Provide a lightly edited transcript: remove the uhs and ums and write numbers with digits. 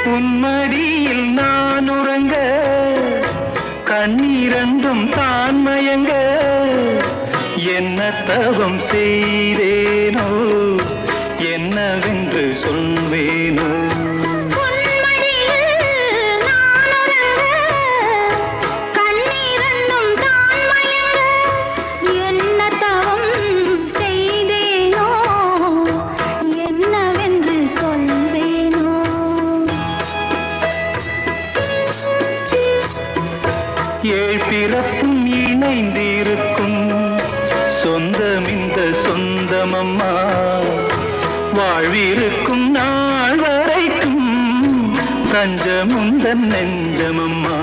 உன்மடியில் நான் உறங்க கண்ணீரண்டும் தான் மயங்க என்ன தவம் செய்தேனோ என்னவென்று சொல்வேனோ ஏழ் பிறப்பும் இணைந்திருக்கும் சொந்தம் இந்த சொந்தமம்மா வாழ்விருக்கும் நாள் வரைக்கும் தஞ்சமுந்தன் நெஞ்சமம்மா